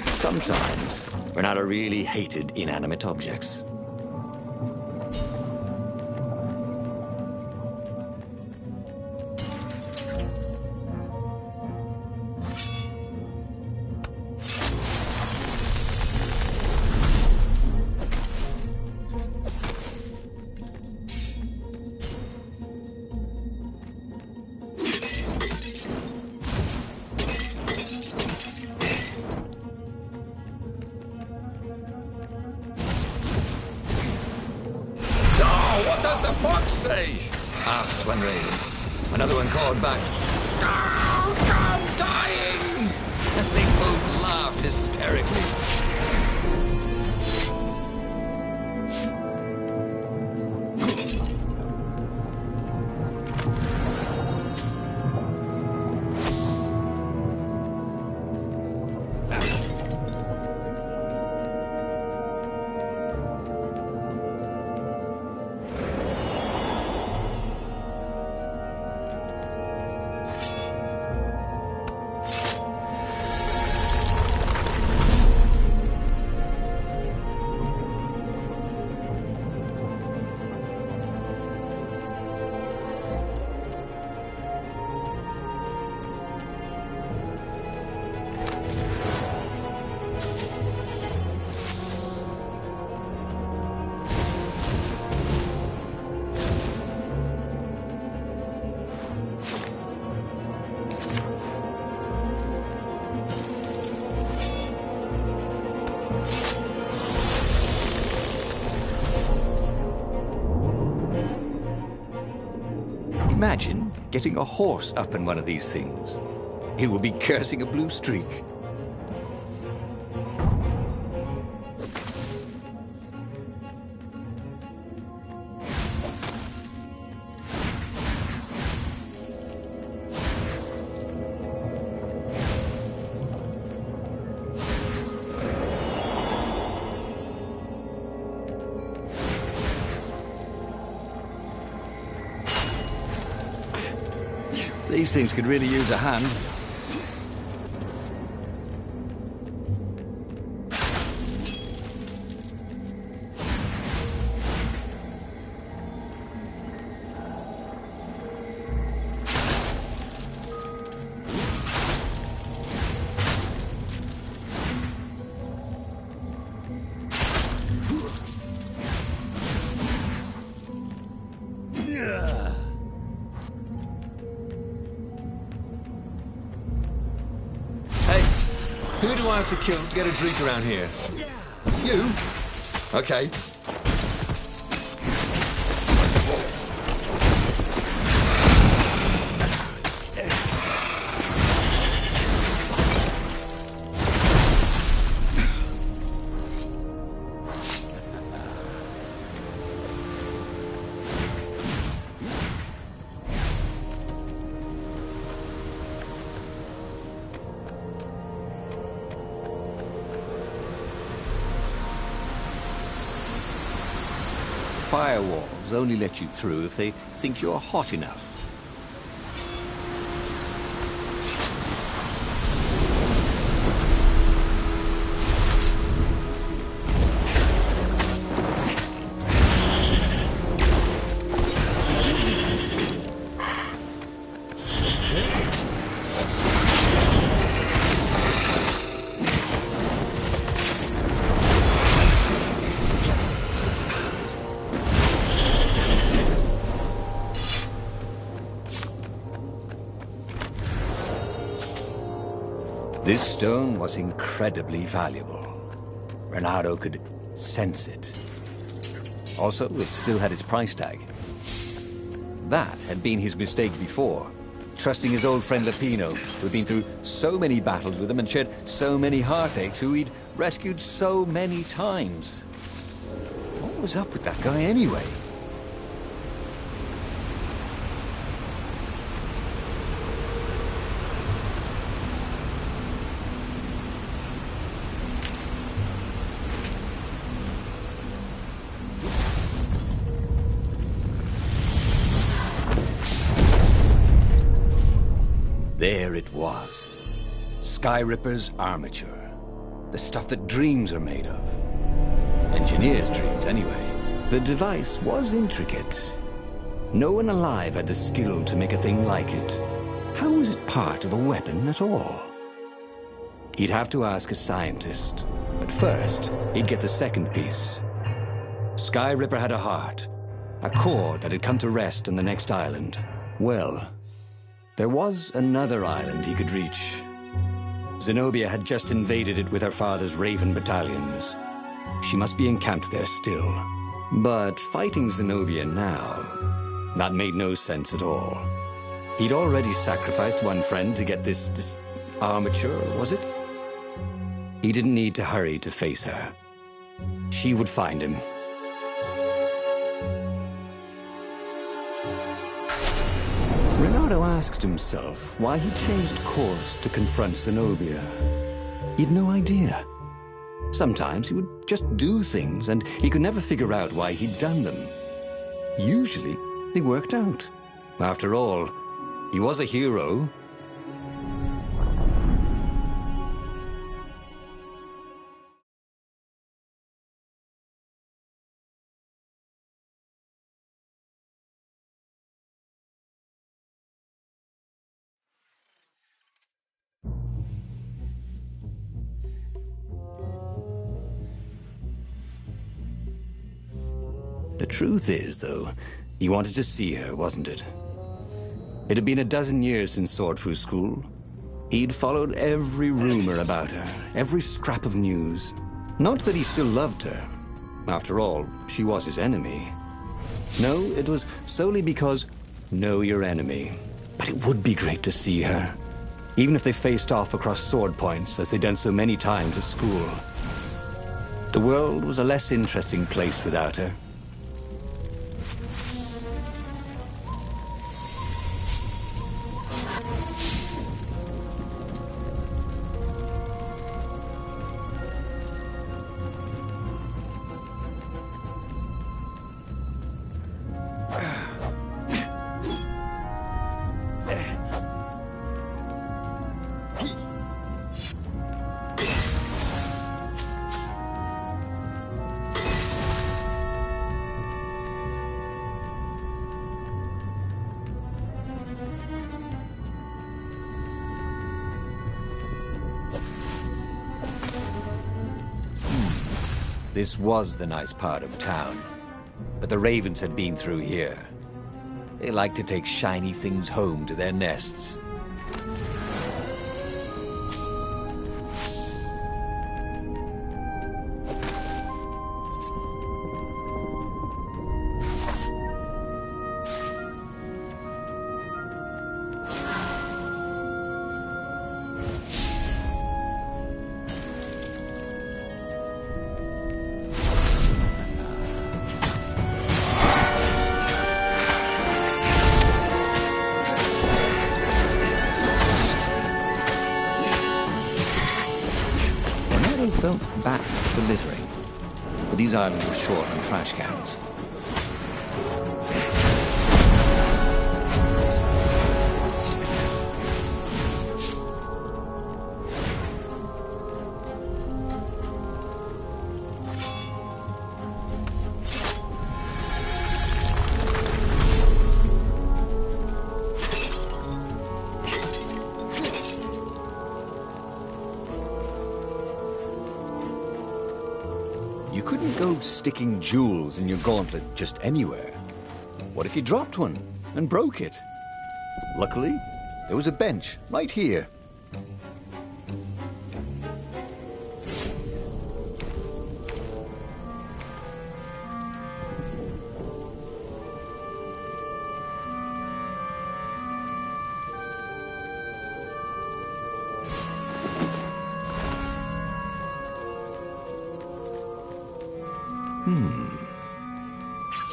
Sometimes, Renata really hated inanimate objects. Asked one raven. Another one called back, "Go, go, dying!" And they both laughed hysterically. Imagine getting a horse up in one of these things. It would be cursing a blue streak. These things could really use a hand. Who do I have to kill to get a drink around here? You? Okay. Firewalls only let you through if they think you're hot enough. This stone was incredibly valuable. Renato could sense it. Also, it still had its price tag. That had been his mistake before, trusting his old friend Lapino, who had been through so many battles with him and shed so many heartaches, who he'd rescued so many times. What was up with that guy anyway? There it was. Skyripper's armature. The stuff that dreams are made of. Engineers' dreams, anyway. The device was intricate. No one alive had the skill to make a thing like it. How was it part of a weapon at all? He'd have to ask a scientist. But first, he'd get the second piece. Sky Ripper had a heart. A core that had come to rest on the next island. Well, there was another island he could reach. Zenobia had just invaded it with her father's Raven battalions. She must be encamped there still. But fighting Zenobia now, that made no sense at all. He'd already sacrificed one friend to get this armature, was it? He didn't need to hurry to face her. She would find him. Renato asked himself why he changed course to confront Zenobia. He'd no idea. Sometimes he would just do things, and he could never figure out why he'd done them. Usually, they worked out. After all, he was a hero. The truth is, though, he wanted to see her, wasn't it? It had been a dozen years since Swordfru School. He'd followed every rumor about her, every scrap of news. Not that he still loved her. After all, she was his enemy. No, it was solely because, know your enemy. But it would be great to see her. Even if they faced off across sword points, as they'd done so many times at school. The world was a less interesting place without her. This was the nice part of town, but the ravens had been through here. They like to take shiny things home to their nests. Felt bad for littering, but these islands were short on trash cans. You couldn't go sticking jewels in your gauntlet just anywhere. What if you dropped one and broke it? Luckily, there was a bench right here.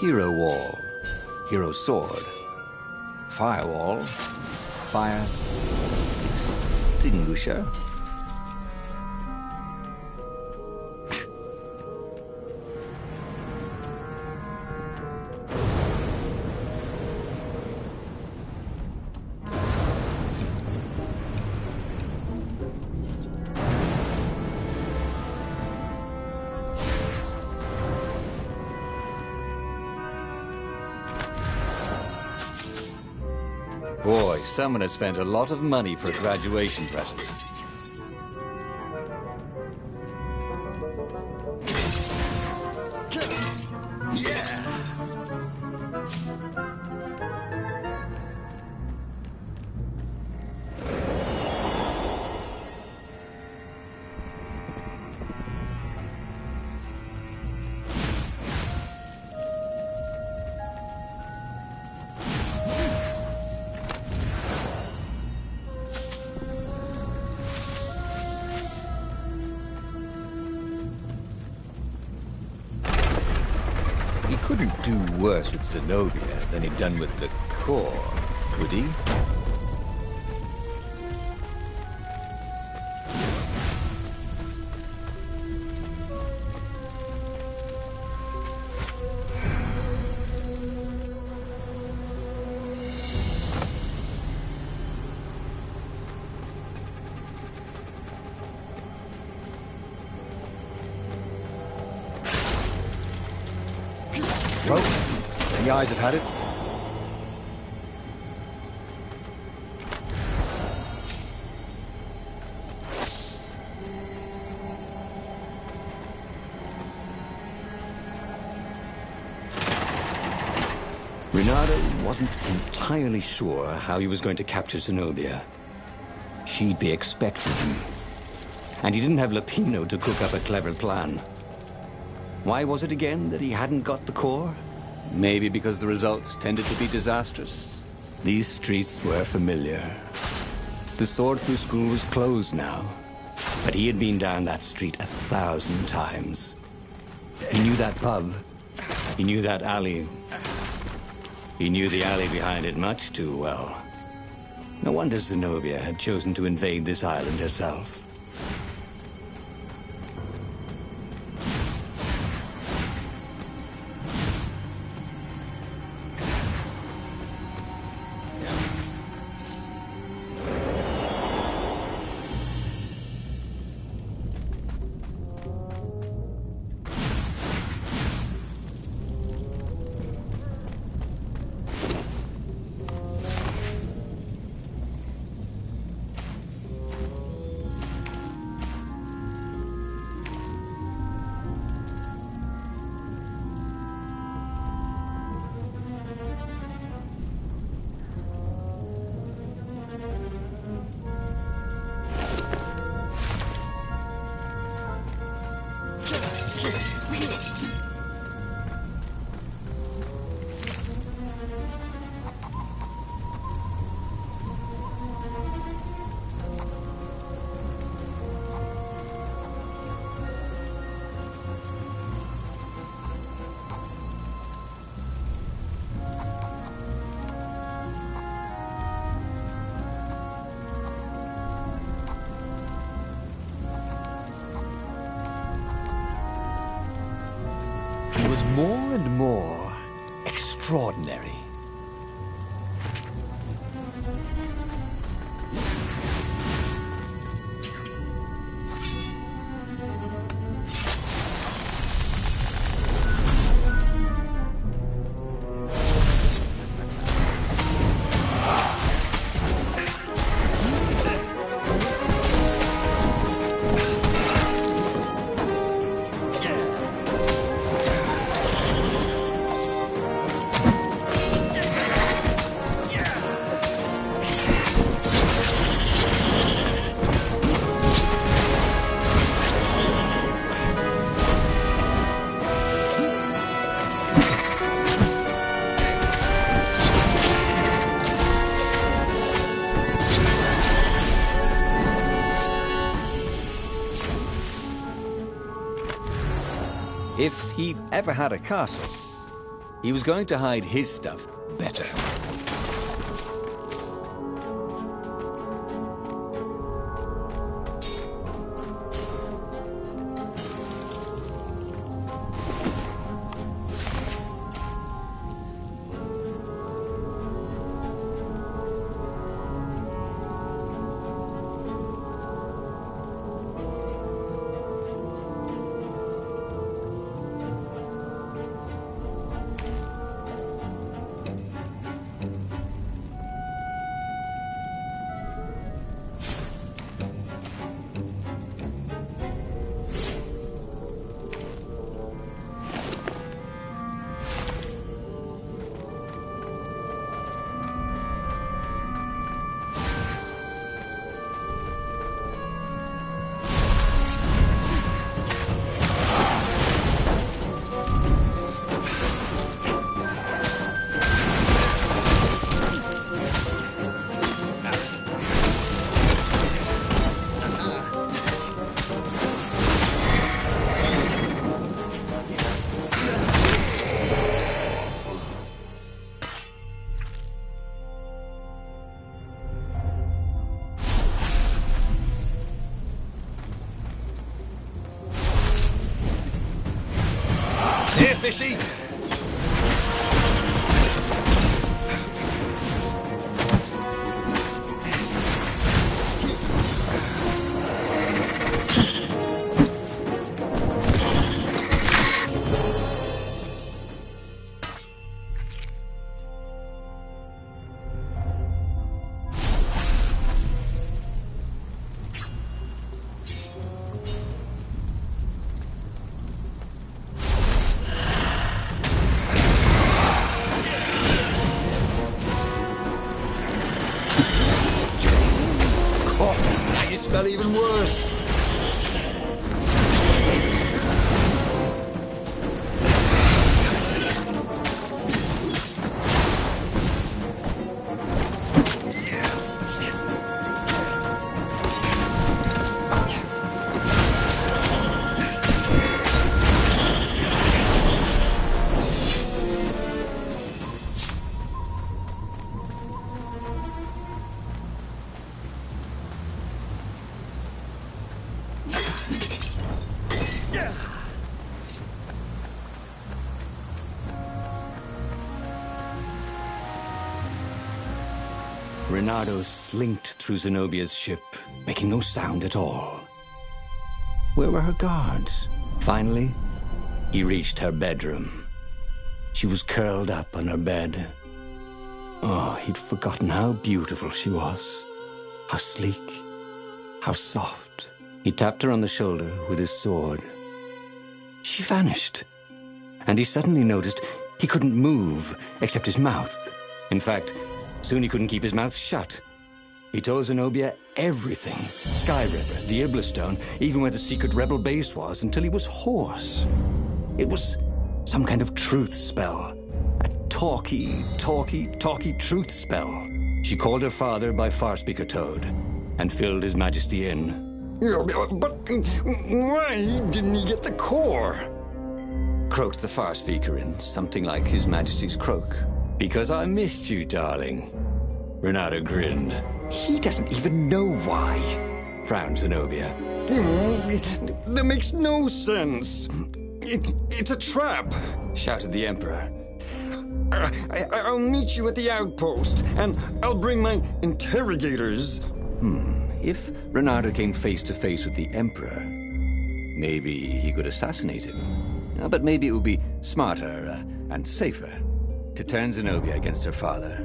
Hero wall, hero sword, firewall, fire extinguisher. someone has spent a lot of money for a graduation present. Couldn't do worse with Zenobia than he'd done with the core, could he? Well, the eyes have had it. Renato wasn't entirely sure how he was going to capture Zenobia. She'd be expecting him. And he didn't have Lapino to cook up a clever plan. Why was it again that he hadn't got the core? Maybe because the results tended to be disastrous. These streets were familiar. The Swordfu School was closed now, but he had been down that street 1,000 times. He knew that pub. He knew that alley. He knew the alley behind it much too well. No wonder Zenobia had chosen to invade this island herself. He was more and more extraordinary. If he ever had a castle, he was going to hide his stuff better. Here, fishy! Smell even worse. Reynardo slinked through Zenobia's ship, making no sound at all. Where were her guards? Finally, he reached her bedroom. She was curled up on her bed. Oh, he'd forgotten how beautiful she was. How sleek. How soft. He tapped her on the shoulder with his sword. She vanished. And he suddenly noticed he couldn't move except his mouth. In fact, soon he couldn't keep his mouth shut. He told Zenobia everything. Sky River, the Iblastone, even where the secret rebel base was, until he was hoarse. It was some kind of truth spell. A talky truth spell. She called her father by Farspeaker Toad and filled His Majesty in. But why didn't he get the core? Croaked the Farspeaker in something like His Majesty's croak. Because I missed you, darling. Reynardo grinned. He doesn't even know why, frowned Zenobia. That makes no sense. It's a trap, shouted the Emperor. I'll meet you at the outpost, and I'll bring my interrogators. If Reynardo came face to face with the Emperor, maybe he could assassinate him. But maybe it would be smarter and safer to turn Zenobia against her father.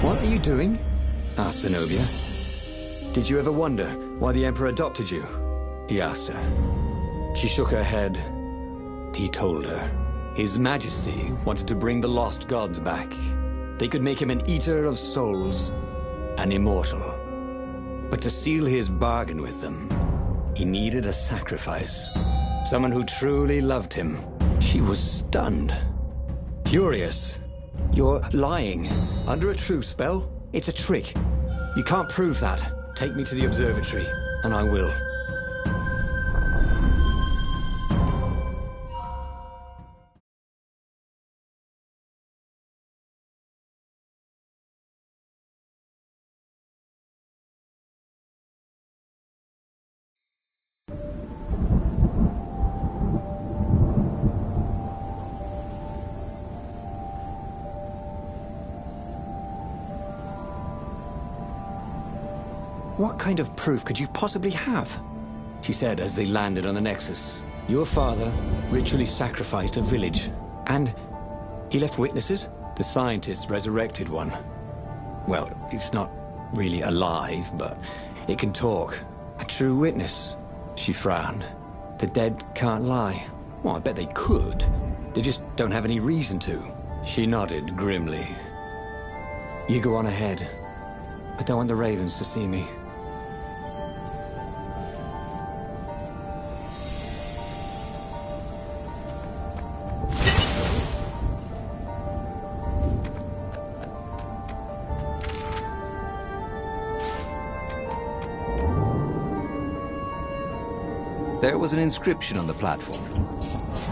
What are you doing? Asked Zenobia. Did you ever wonder why the Emperor adopted you? He asked her. She shook her head. He told her. His Majesty wanted to bring the lost gods back. They could make him an eater of souls, an immortal. But to seal his bargain with them, he needed a sacrifice. Someone who truly loved him. She was stunned. Furious. You're lying. Under a truth spell? It's a trick. You can't prove that. Take me to the observatory, and I will. What kind of proof could you possibly have? She said as they landed on the Nexus. Your father ritually sacrificed a village. And he left witnesses? The scientists resurrected one. Well, it's not really alive, but it can talk. A true witness. She frowned. The dead can't lie. Well, I bet they could. They just don't have any reason to. She nodded grimly. You go on ahead. I don't want the Ravens to see me. There was an inscription on the platform.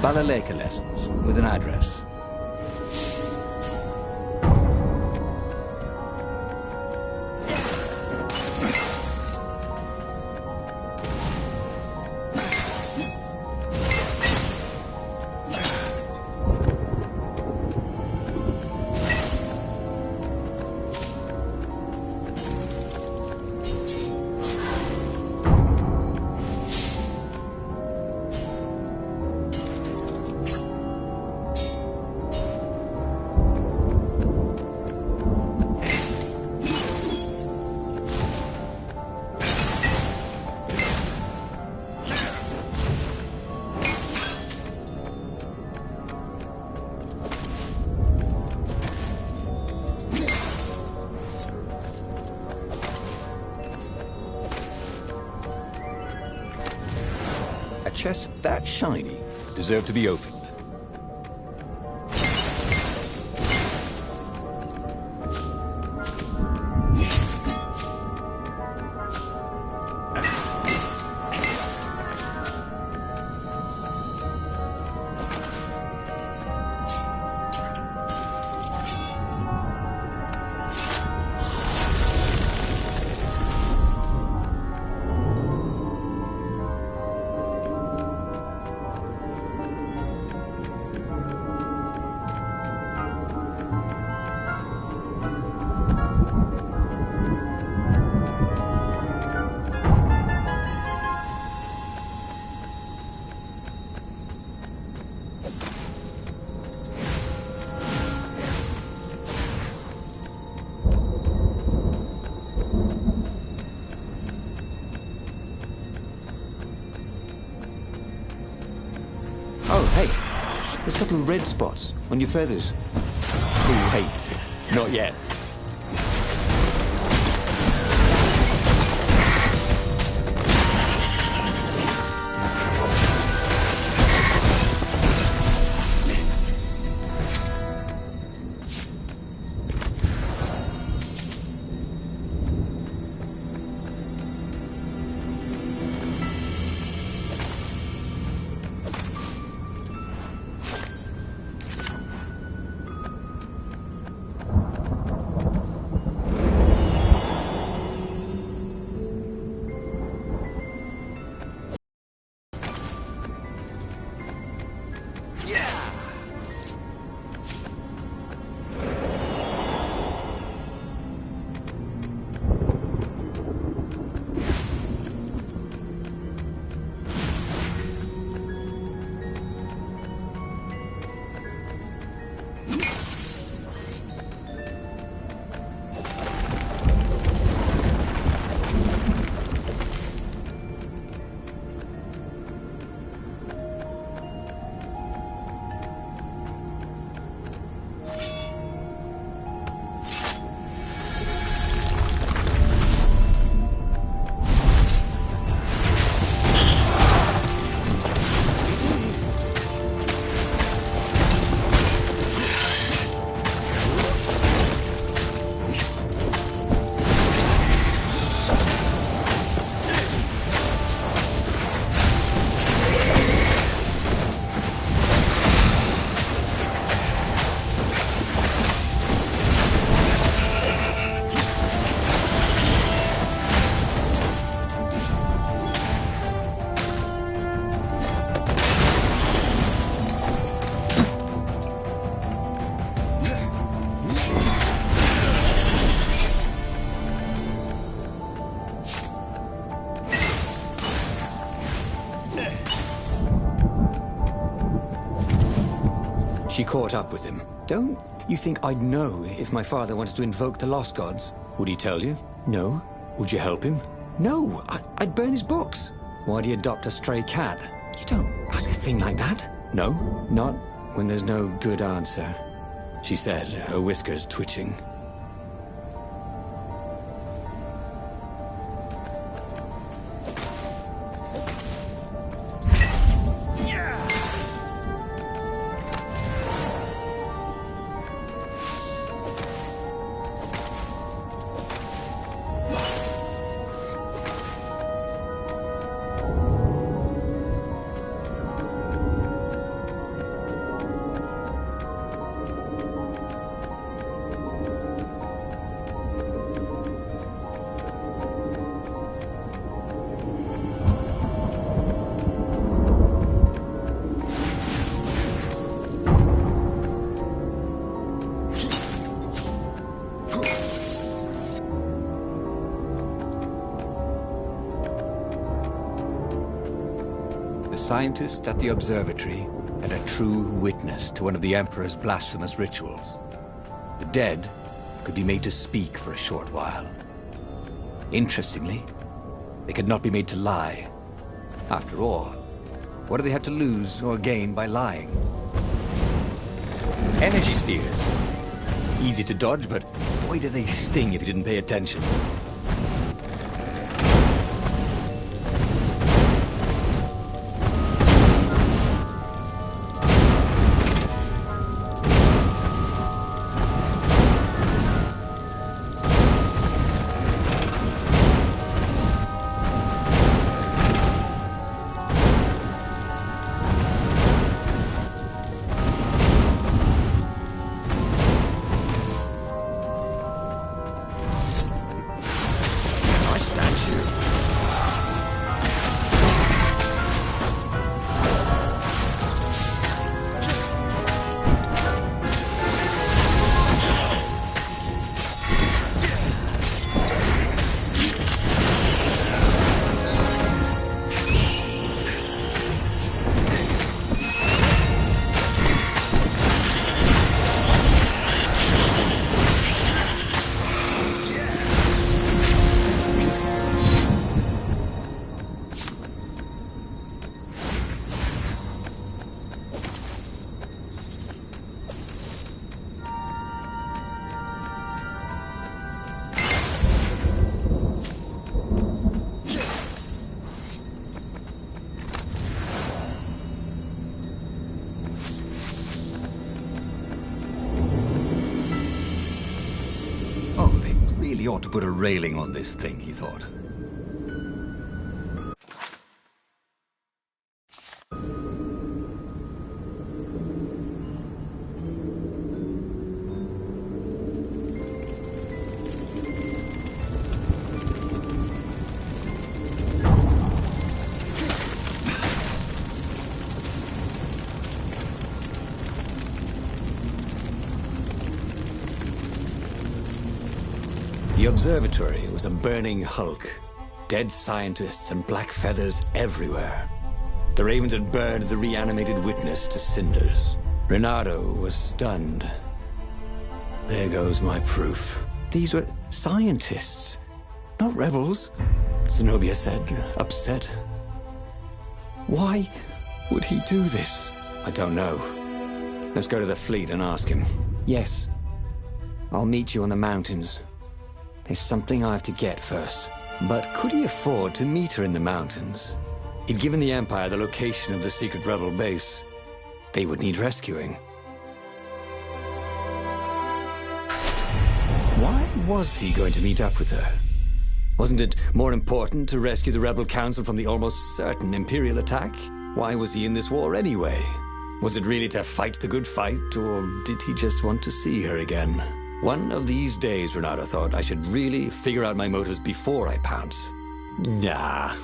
Balaleka lessons, with an address. chest that shiny deserve to be opened. Oh, hey. There's a couple of red spots on your feathers. Oh, hey. Not yet. She caught up with him. Don't you think I'd know if my father wanted to invoke the Lost Gods? Would he tell you? No. Would you help him? No. I'd burn his books. Why'd he adopt a stray cat? You don't ask a thing like that. No, not when there's no good answer, she said, her whiskers twitching. The scientist at the observatory had a true witness to one of the Emperor's blasphemous rituals. The dead could be made to speak for a short while. Interestingly, they could not be made to lie. After all, what do they have to lose or gain by lying? Energy spheres. Easy to dodge, but boy do they sting if you didn't pay attention. really ought to put a railing on this thing, he thought. The observatory was a burning hulk. Dead scientists and black feathers everywhere. The ravens had burned the reanimated witness to cinders. Renato was stunned. There goes my proof. These were scientists, not rebels, Zenobia said, upset. Why would he do this? I don't know. Let's go to the fleet and ask him. Yes. I'll meet you on the mountains. There's something I have to get first. But could he afford to meet her in the mountains? He'd given the Empire the location of the secret rebel base. They would need rescuing. Why was he going to meet up with her? Wasn't it more important to rescue the Rebel Council from the almost certain Imperial attack? Why was he in this war anyway? Was it really to fight the good fight, or did he just want to see her again? One of these days, Renato thought, I should really figure out my motives before I pounce. Nah.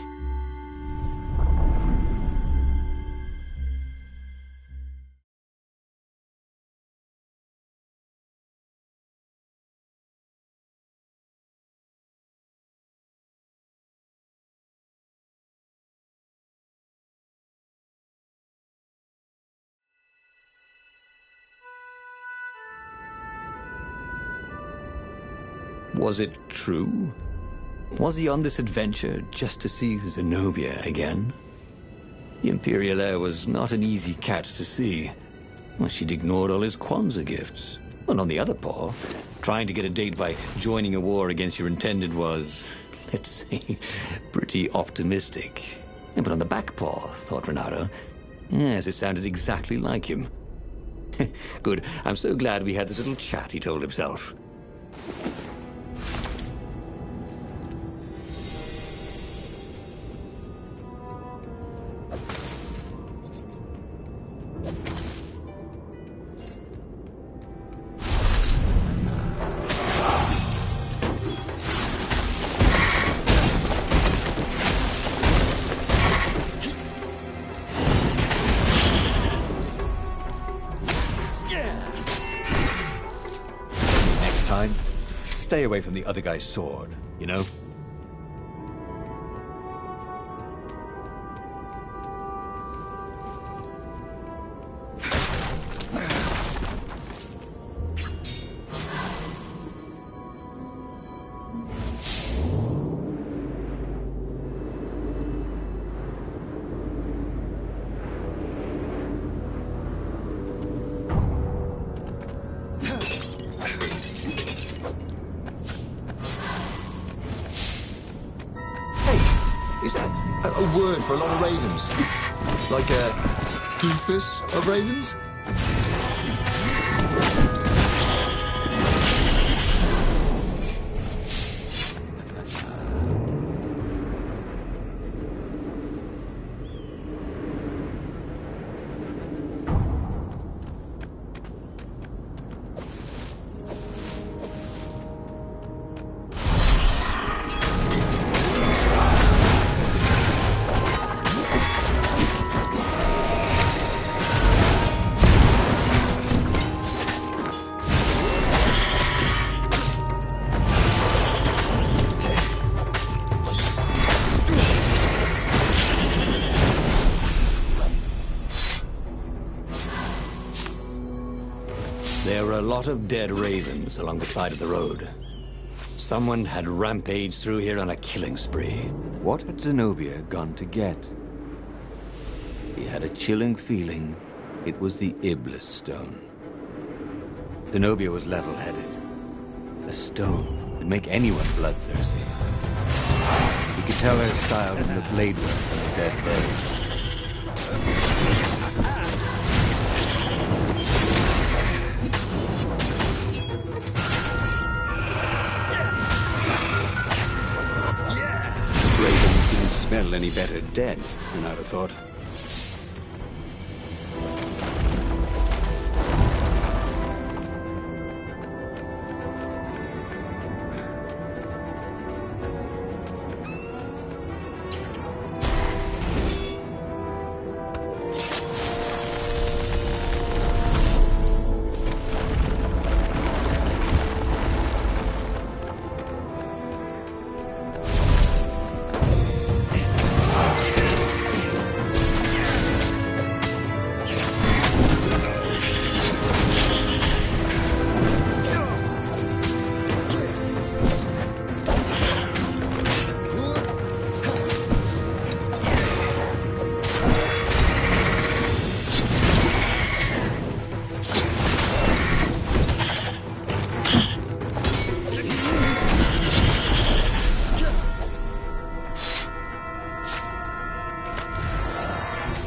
Was it true? Was he on this adventure just to see Zenobia again? The Imperial heir was not an easy cat to see. Well, she'd ignored all his Kwanzaa gifts. And on the other paw, trying to get a date by joining a war against your intended was, let's say, pretty optimistic. But on the back paw, thought Renato, yes, it sounded exactly like him. Good, I'm so glad we had this little chat, he told himself. Stay away from the other guy's sword, you know? Is that a word for a lot of ravens? Like a doofus of ravens? There were a lot of dead ravens along the side of the road. Someone had rampaged through here on a killing spree. What had Zenobia gone to get? He had a chilling feeling it was the Iblis stone. Zenobia was level-headed. A stone could make anyone bloodthirsty. He could tell her style from the blade work on the dead birds. handle any better dead, than I'd have thought.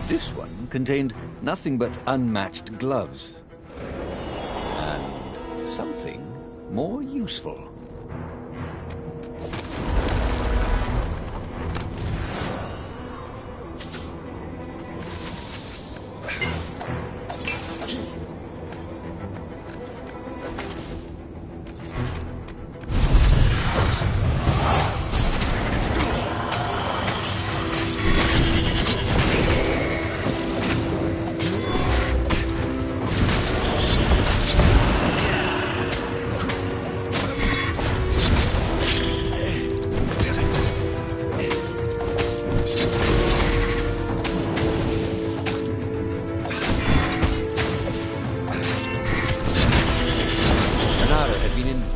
This one contained nothing but unmatched gloves. And something more useful.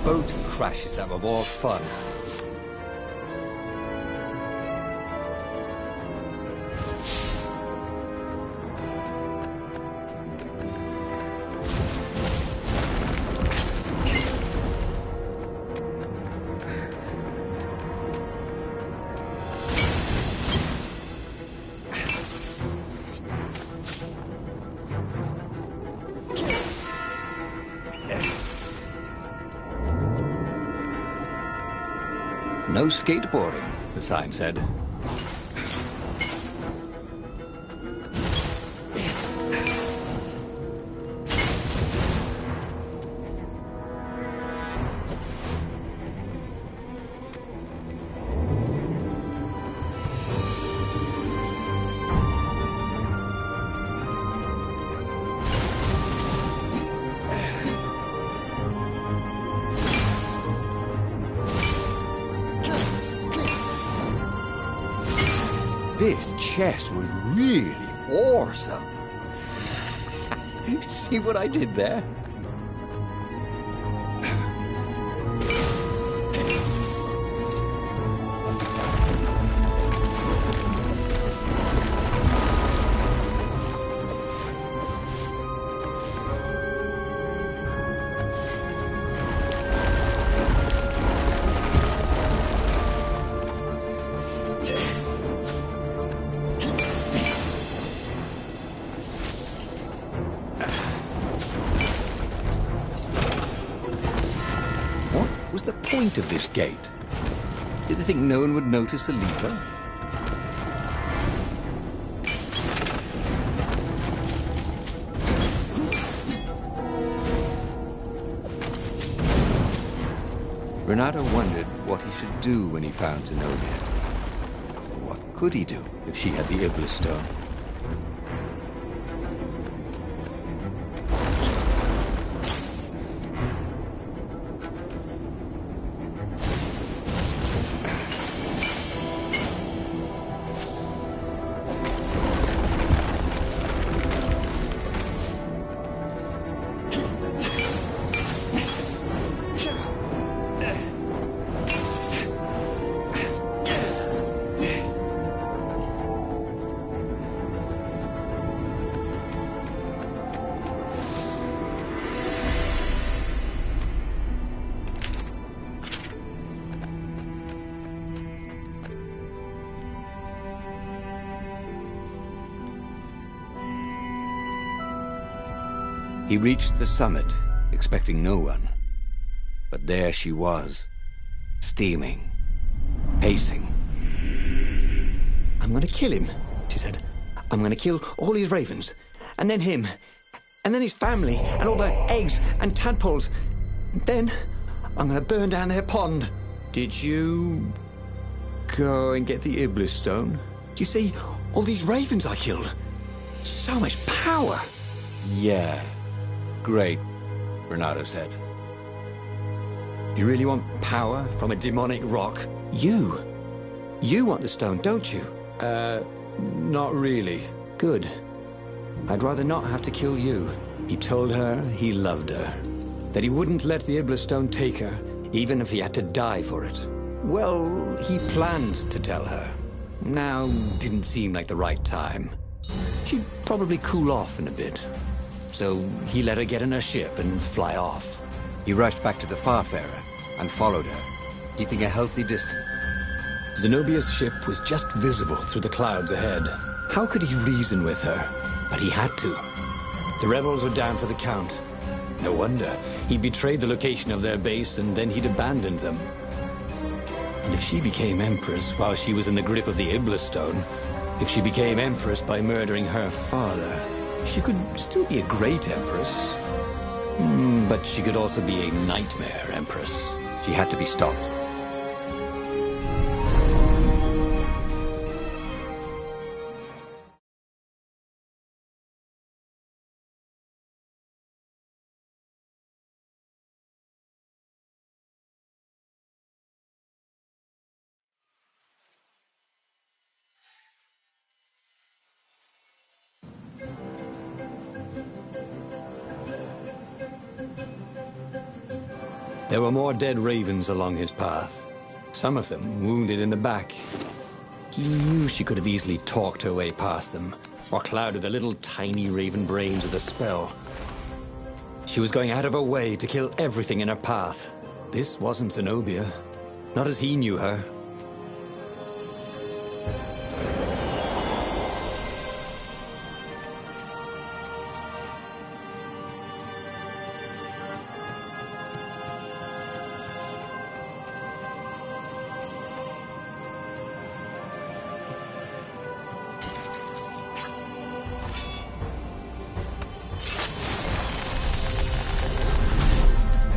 Boat crashes that were more fun. No skateboarding, the sign said. This chest was really awesome. See what I did there? What was the point of this gate? Did they think no one would notice the lever? Renato wondered what he should do when he found Zenobia. What could he do if she had the Iblis stone? He reached the summit, expecting no one. But there she was, steaming, pacing. A I'm gonna kill him, she said. I'm gonna kill all his ravens, and then him, and then his family, and all their eggs and tadpoles. And then I'm gonna burn down their pond. Did you go and get the Iblis stone? Do you see all these ravens I killed? So much power. Yeah. Great, Renato said. You really want power from a demonic rock? You want the stone, don't you? Not really. Good. I'd rather not have to kill you. He told her he loved her. That he wouldn't let the Iblis stone take her, even if he had to die for it. Well, he planned to tell her. Now didn't seem like the right time. She'd probably cool off in a bit. So he let her get in her ship and fly off. He rushed back to the Farfarer and followed her, keeping a healthy distance. Zenobia's ship was just visible through the clouds ahead. How could he reason with her? But he had to. The rebels were down for the count. No wonder. He betrayed the location of their base and then he'd abandoned them. And if she became Empress while she was in the grip of the Iblis stone, if she became Empress by murdering her father, she could still be a great Empress. But she could also be a nightmare Empress. She had to be stopped. There were more dead ravens along his path, some of them wounded in the back. He knew she could have easily talked her way past them, or clouded the little tiny raven brains with a spell. She was going out of her way to kill everything in her path. This wasn't Zenobia, not as he knew her.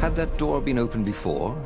Had that door been opened before?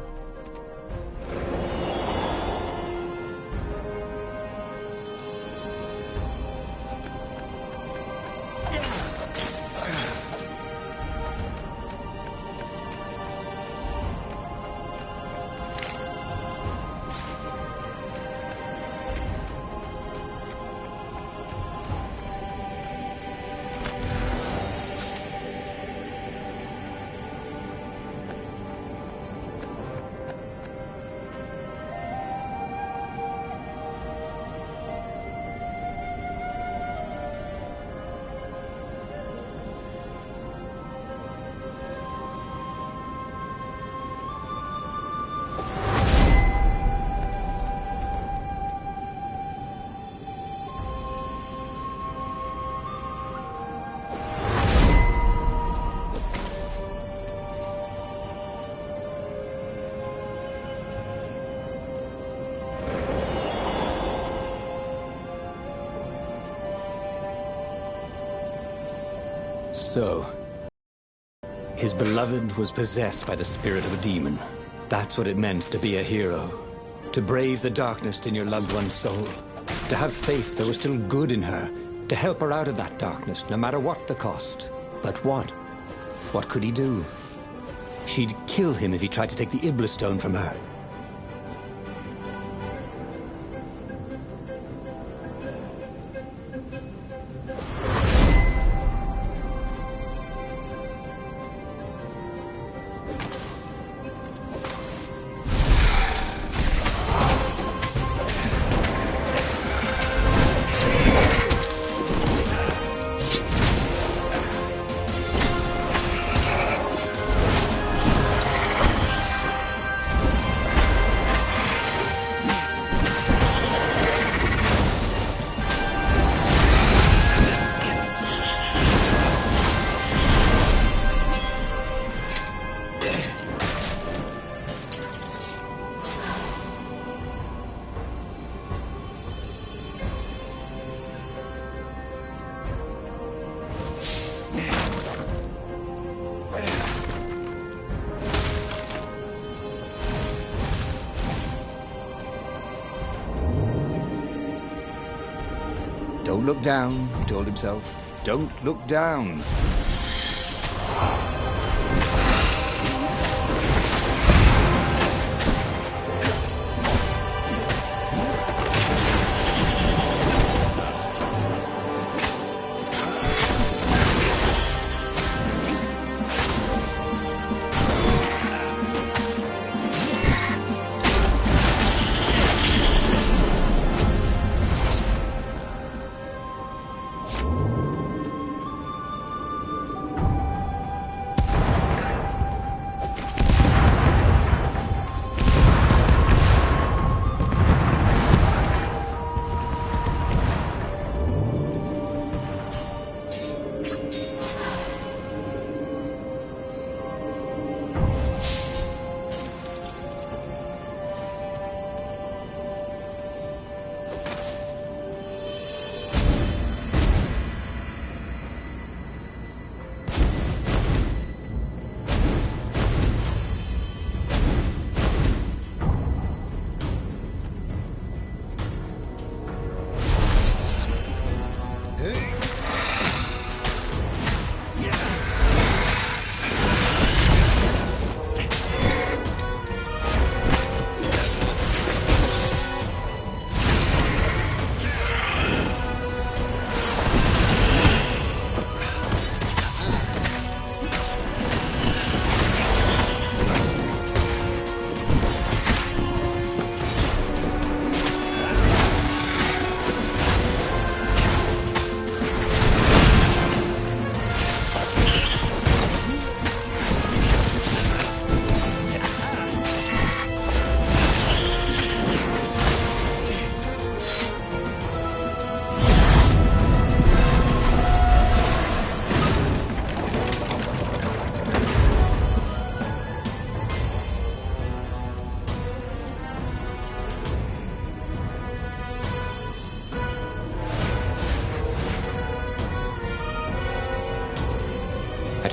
So, his beloved was possessed by the spirit of a demon. That's what it meant to be a hero. To brave the darkness in your loved one's soul. To have faith there was still good in her. To help her out of that darkness, no matter what the cost. But what? What could he do? She'd kill him if he tried to take the Iblis stone from her. Don't look down, he told himself. Don't look down.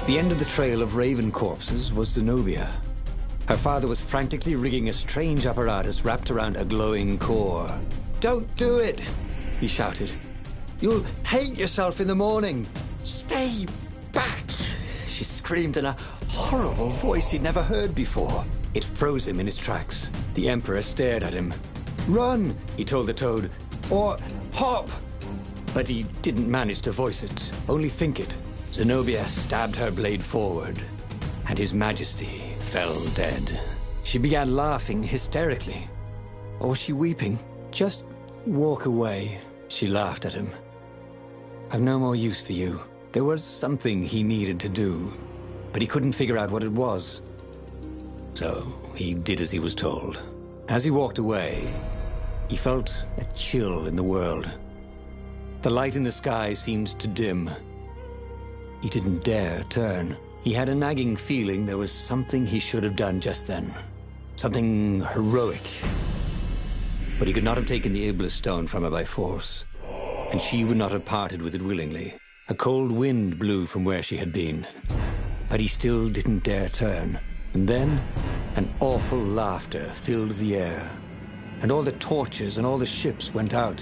At the end of the trail of raven corpses was Zenobia. Her father was frantically rigging a strange apparatus wrapped around a glowing core. Don't do it, he shouted. You'll hate yourself in the morning. Stay back, she screamed in a horrible voice he'd never heard before. It froze him in his tracks. The Emperor stared at him. Run, He told the Toad, or hop. but he didn't manage to voice it, only think it. Zenobia stabbed her blade forward, and His Majesty fell dead. She began laughing hysterically. Or was she weeping? Just walk away, she laughed at him. I've no more use for you. There was something he needed to do, but he couldn't figure out what it was. So he did as he was told. As he walked away, he felt a chill in the world. The light in the sky seemed to dim. He didn't dare turn. He had a nagging feeling there was something he should have done just then. Something heroic. But he could not have taken the Iblis stone from her by force, and she would not have parted with it willingly. A cold wind blew from where she had been, but he still didn't dare turn. And then, an awful laughter filled the air, and all the torches and all the ships went out,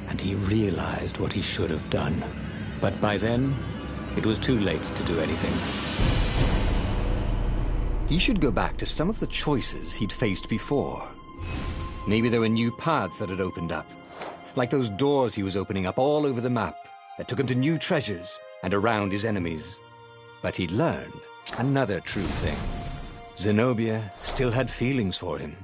and he realized what he should have done. But by then, it was too late to do anything. He should go back to some of the choices he'd faced before. Maybe there were new paths that had opened up, like those doors he was opening up all over the map that took him to new treasures and around his enemies. But he'd learned another true thing. Zenobia still had feelings for him.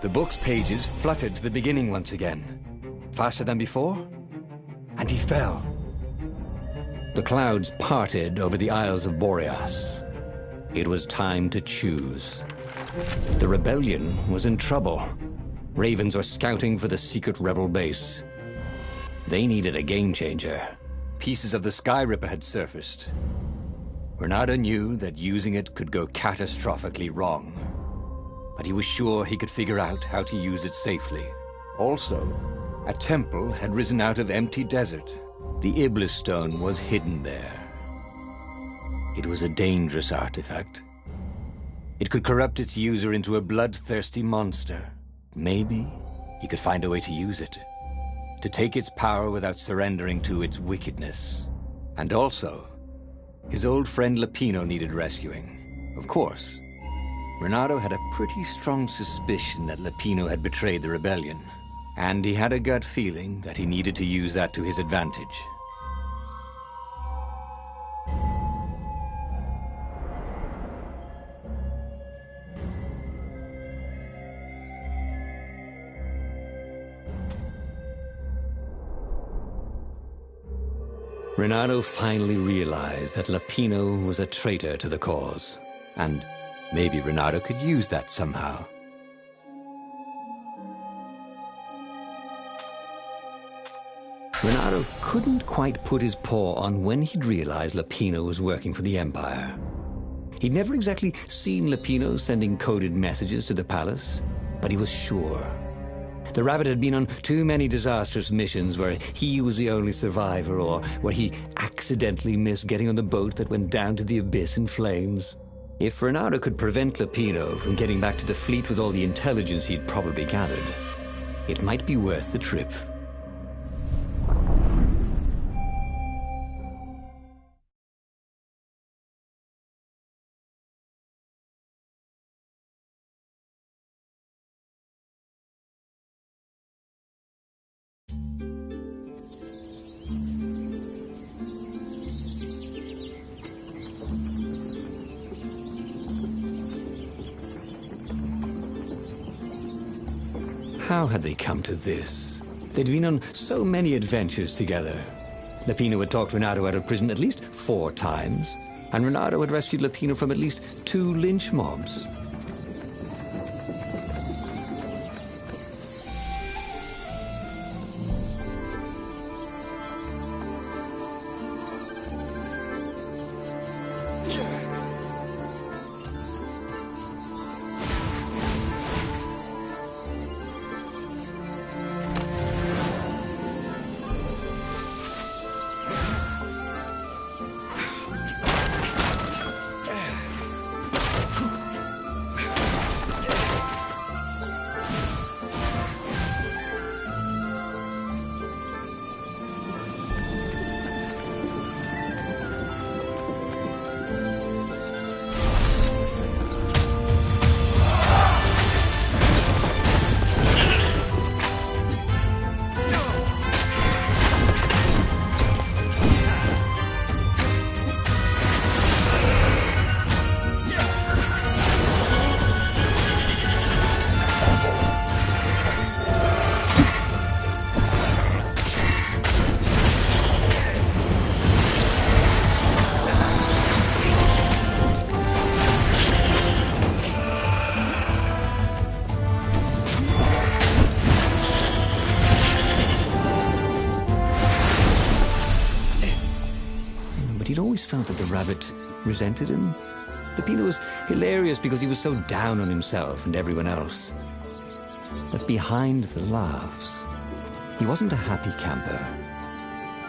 The book's pages fluttered to the beginning once again, faster than before, and he fell. The clouds parted over the Isles of Boreas. It was time to choose. The rebellion was in trouble. Ravens were scouting for the secret rebel base. They needed a game changer, pieces of the Sky Ripper had surfaced. Renato knew that using it could go catastrophically wrong, but he was sure he could figure out how to use it safely. Also, a temple had risen out of empty desert. The Iblis stone was hidden there. It was a dangerous artifact. It could corrupt its user into a bloodthirsty monster. Maybe he could find a way to use it, to take its power without surrendering to its wickedness. And also, his old friend Lapino needed rescuing. Of course, Renato had a pretty strong suspicion that Lapino had betrayed the rebellion, and he had a gut feeling that he needed to use that to his advantage. Renato finally realized that Lapino was a traitor to the cause, and maybe Renato could use that somehow. Renato couldn't quite put his paw on when he'd realized Lapino was working for the Empire. He'd never exactly seen Lapino sending coded messages to the palace, but he was sure. The rabbit had been on too many disastrous missions where he was the only survivor, or where he accidentally missed getting on the boat that went down to the abyss in flames. If Renato could prevent Lapino from getting back to the fleet with all the intelligence he'd probably gathered, it might be worth the trip. How had they come to this? They'd been on so many adventures together. Lapino had talked Renato out of prison at least 4 times, and Renato had rescued Lapino from at least 2 lynch mobs. He'd always felt that the rabbit resented him. Lapino was hilarious because he was so down on himself and everyone else. But behind the laughs, he wasn't a happy camper.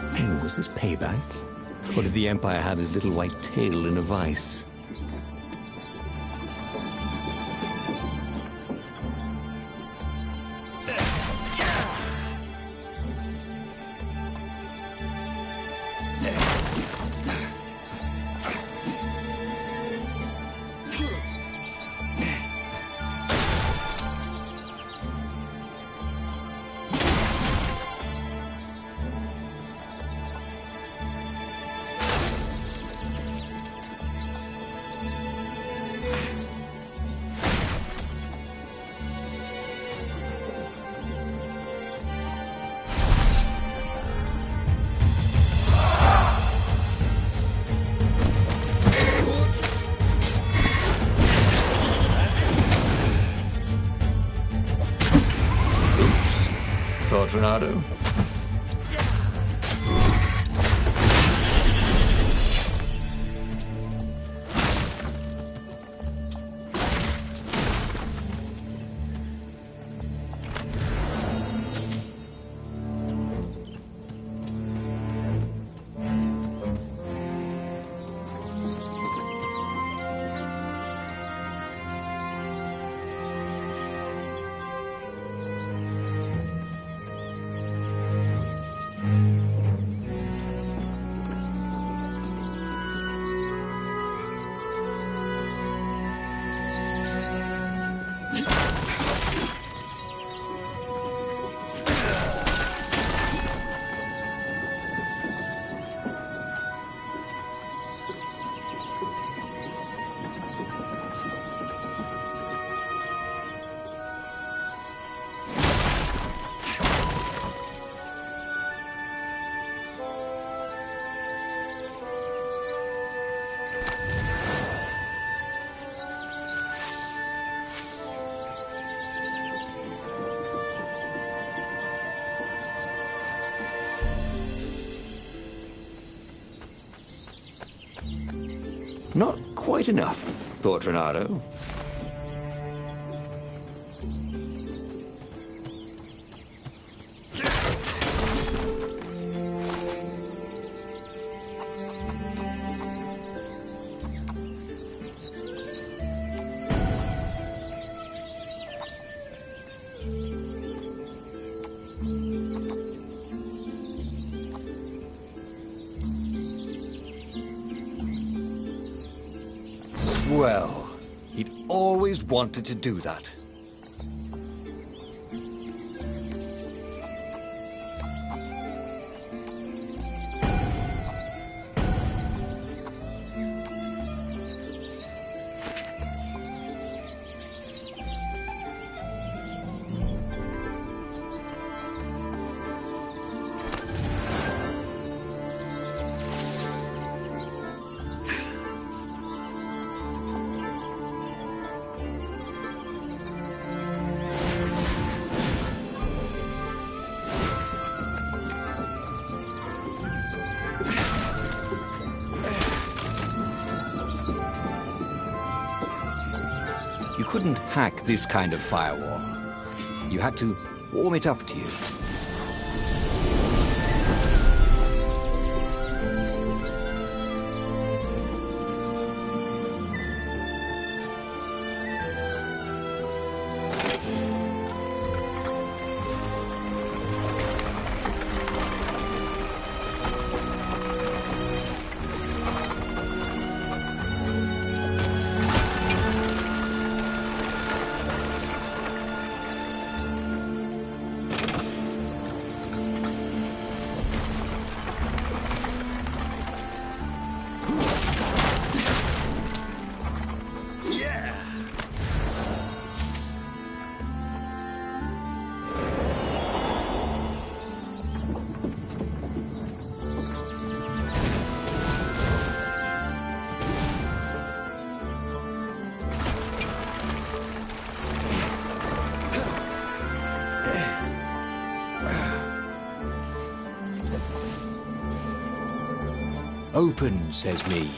Oh, was this payback? Or did the Empire have his little white tail in a vice? Thought, Renato? Not quite enough, thought Renato. Well, he'd always wanted to do that. You couldn't hack this kind of firewall. You had to warm it up to you. Open, says me.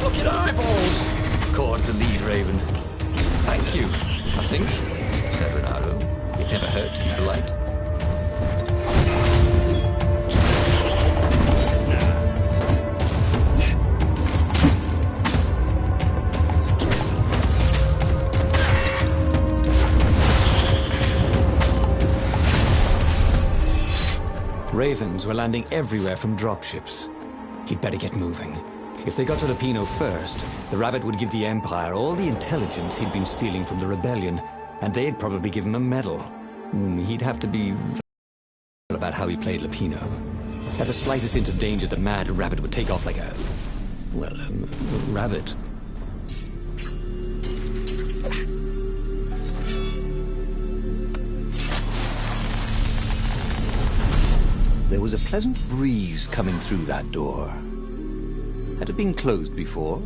Looking eyeballs! Caught the lead, Raven. Thank you, I think, said Renato. It never hurt to be polite. Ravens were landing everywhere from dropships. He'd better get moving. If they got to Lupino first, the Rabbit would give the Empire all the intelligence he'd been stealing from the Rebellion, and they'd probably give him a medal. He'd have to be about how he played Lupino. At the slightest hint of danger, the mad Rabbit would take off like a... well, a rabbit. There was a pleasant breeze coming through that door. Had it been closed before?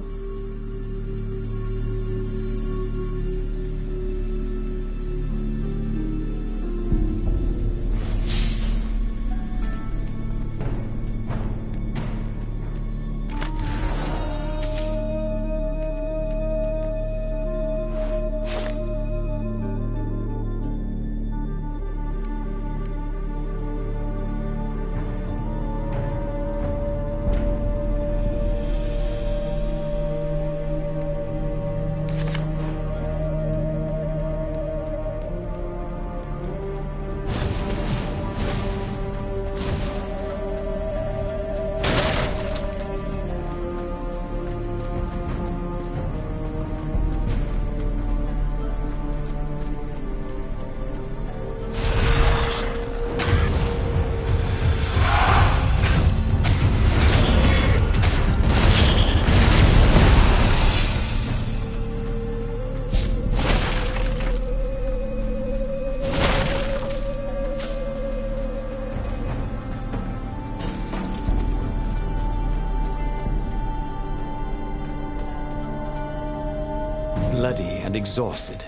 Bloody and exhausted,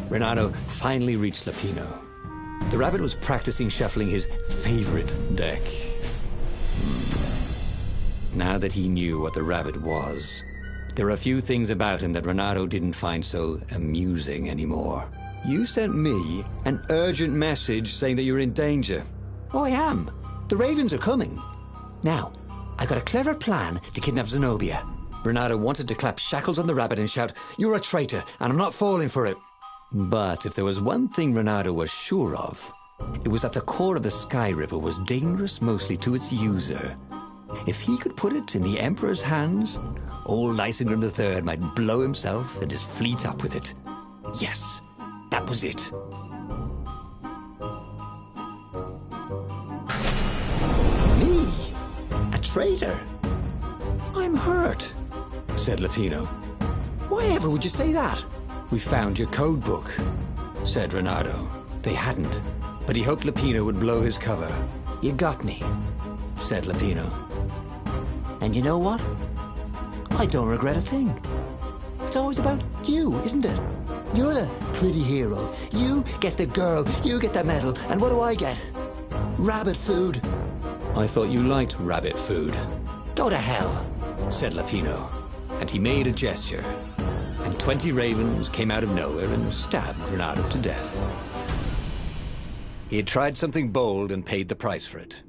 Renato finally reached Lapino. The rabbit was practicing shuffling his favorite deck. Now that he knew what the rabbit was, there were a few things about him that Renato didn't find so amusing anymore. You sent me an urgent message saying that you're in danger. Oh, I am. The ravens are coming. Now, I got a clever plan to kidnap Zenobia. Renato wanted to clap shackles on the rabbit and shout, "You're a traitor, and I'm not falling for it." But if there was one thing Renato was sure of, it was that the core of the Sky River was dangerous mostly to its user. If he could put it in the Emperor's hands, old Lysengram III might blow himself and his fleet up with it. Yes, that was it. Me? A traitor? I'm hurt, said Lapino. Why ever would you say that? We found your code book, said Renato. They hadn't, but he hoped Lapino would blow his cover. You got me, said Lapino. And you know what? I don't regret a thing. It's always about you, isn't it? You're the pretty hero. You get the girl, you get the medal, and what do I get? Rabbit food. I thought you liked rabbit food. Go to hell, said Lapino. And he made a gesture. And 20 ravens came out of nowhere and stabbed Renato to death. He had tried something bold and paid the price for it.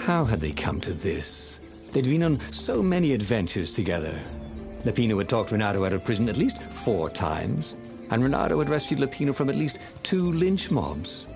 How had they come to this? They'd been on so many adventures together. Lapino had talked Renato out of prison at least 4 times, and Renato had rescued Lapino from at least 2 lynch mobs.